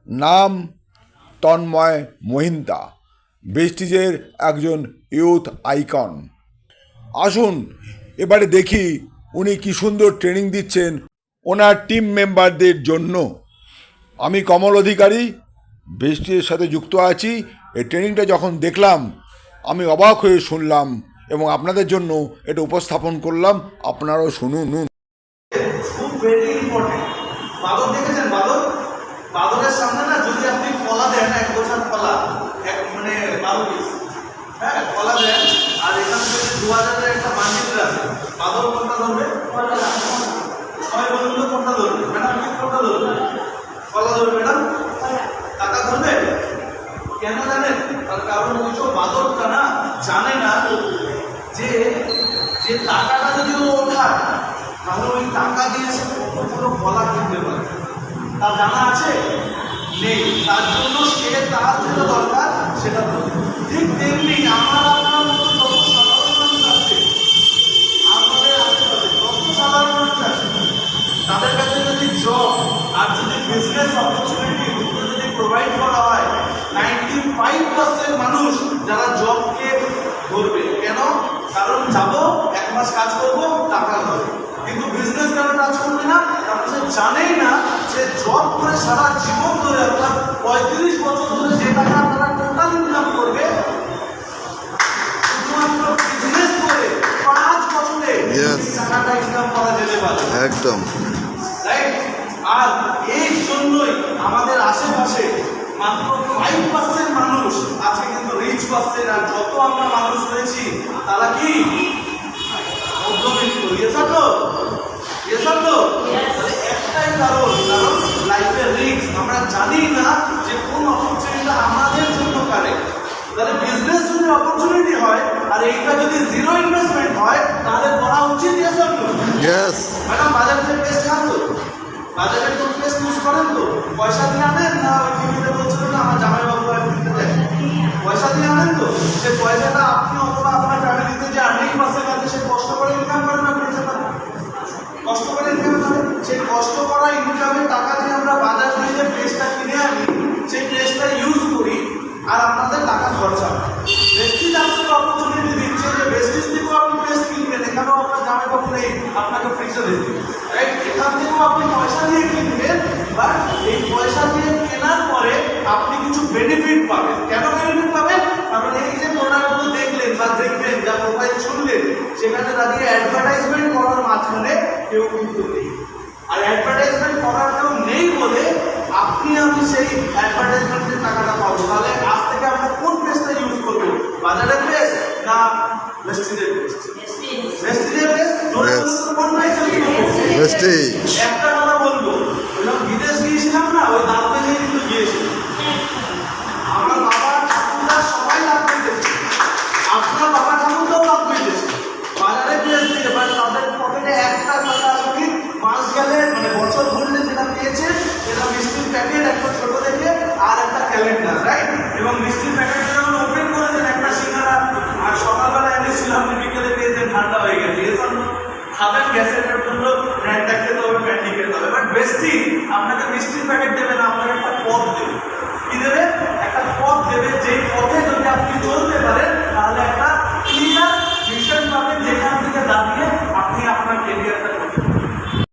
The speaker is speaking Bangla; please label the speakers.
Speaker 1: নাম তন্ময় মহিন্তা, বেস্টিজের একজন ইউথ আইকন। আসুন এবারে দেখি উনি কি সুন্দর ট্রেনিং দিচ্ছেন ওনার টিম মেম্বারদের জন্য। আমি কমল অধিকারী, বেস্টিজের সাথে যুক্ত আছি। এই ট্রেনিংটা যখন দেখলাম আমি অবাক হয়ে শুনলাম এবং আপনাদের জন্য এটা উপস্থাপন করলাম, আপনারাও শুনুন।
Speaker 2: খুব ভেরি ইম্পর্টেন্ট। বাদর দেখেছেন? বাদরের সামনে না যদি আপনি কলা দেন, এক বছর কলা, মানে 12 পিস, হ্যাঁ কলা দেন, আর এখান থেকে 2000 একটা বান্ডিল আছে, বাদর কোনটা ধরবে? সবাই বলুন তো কোনটা ধরবে? ম্যাডাম কোনটা ধরবে? কলা ধরবে ম্যাডাম? টাকা ধরবে? কেন জানেন? তার কারণ ওই যে বাদরটা না জানে না যে যে টাকাটা যদি ও ওঠায় তাহলে ওই টাকা দিয়ে সে কতগুলো কলা কিনতে পারে, তার জানা আছে? নেই। তার জন্য সে তার যেটা দরকার সেটা ধরবে। ঠিক তেমনি আমার আপনার মতো যত সাধারণ মানুষ আছে, আমাদের আশেপাশে যত সাধারণ মানুষ আছে, তাদের কাছে যদি জব আর যদি বিজনেস অপরচুনিটি দুটো যদি প্রোভাইড করা হয়, 95% মানুষ যারা জবকে ধরবে। কেন? কারণ যাবো, 1 মাস কাজ করবো, টাকা ধরবে। কিন্তু বিজনেস কেন কাজ করবে না? কারণ সে জানেই না যে জব করে সারা জীবন ধরে আপনার 35 বছর ধরে যে টাকা আপনারা টোটাল ইনকাম করবে, শুধুমাত্র বিজনেস করে 5 বছরে টাকাটা ইনকাম করা যেতে পারে।
Speaker 3: একদম
Speaker 2: রাইট। আর এই জন্যই আমাদের আশেপাশে মাত্র 5% মানুষ আছে কিন্তু রিচ পার্সেন্ট, আর যত আমরা মানুষ রয়েছি তারা কি মধ্যবিত্ত। একটাই কারণ লাইফের রিস্ক। আমরা জানি না যে কোন অপরচুনিটিটা আমাদের জন্য কারেক্ট। তাহলে বিজনেস যদি অপরচুনিটি হয় আর এইটা যদি জিরো ইনভেস্টমেন্ট হয় তাহলে করা উচিত। ম্যাডাম বাজারে টেস্ট খান তো? বাজারে তো টেস্ট ইউজ করেন তো? পয়সা দিয়ে আনেন না? ওই টিভিতে বলছিল না আমার জামাইবাবু টিভিতে দেয়, পয়সা দিয়ে আনেন তো? সে পয়সাটা আপনি অথবা আপনার ফ্যামিলিতে যে আর্নিং পার্সেন্ট আছে সে কষ্ট করে ইনকাম করেন, আপনি কষ্ট করে ইনকাম করেন। সেই কষ্ট করা ইনকামের টাকা দিয়ে আমরা বাজার থেকে যে পেস্টটা কিনে আনি, সেই পেস্টটা ইউজ করি আর আপনাদের টাকা খরচা হয়। বেস্টিজ আপনাকে অপরচুনিটি দিচ্ছে যে বেস্টিজ থেকেও আপনি পেস্ট কিনবেন, এখানেও আপনার জামাইবাবু নেই আপনাকে ফ্রিজে দিচ্ছে, রাইট? এখান থেকেও আপনি পয়সা দিয়ে কিনবেন, বাট এই পয়সা দিয়ে কেনার পরে আপনি কিছু বেনিফিট পাবেন। কেন বেনিফিট পাবেন? কারণ এই যে প্রোডাক্টগুলো দেখলেন বা দেখবেন, যা প্রোফাইল শুনলেন, সেখানে দাঁড়িয়ে অ্যাডভার্টাইজমেন্ট করার মাঝখানে কেউ কিন্তু নেই। আর অ্যাডভার্টাইজমেন্ট করার কেউ নেই বলে আমি সেই অ্যাডভার্টাইজমেন্টের টাকাটা পাবো। তাহলে আজ থেকে আমরা কোন পেজটা ইউজ করবো? বাজারের পেজ না ভেস্টিজের পেজ? ভেস্টিজের পেজ। কোন পেজ ইউজ করবো? একটা কথা বলবো, বিদেশ গিয়েছিলাম না, ওই দাঁত বেঁধে কিন্তু গিয়েছিলাম। আমার বাবা ঠাকুরদা সবাই দাঁত বেঁধেছে, আপনার বাবা ঠাকুরদাও দাঁত বেঁধেছে বাজারে পেজ দিয়ে। বাট তাদের পকেটে একটা টাকা আসেনি। মাস গেলে মানে বছর ঘুরলে যেটা পেয়েছে সেটা মিষ্টির প্যাকেট একটা ছোট দেখে আর একটা ক্যালেন্ডার, রাইট? এবং মিষ্টির প্যাকেটটা যখন ওপেন করেছেন একটা সিঙ্গারা, আর সকালবেলা এনেছিলাম, বিকেলে পেয়েছেন ঠান্ডা হয়ে গেছে। এসব খাবেন, গ্যাসের বললো একটা খেতে হবে, প্যান্টি খেতে হবে। বাট বেস্টি আপনাকে মিষ্টির প্যাকেট দেবে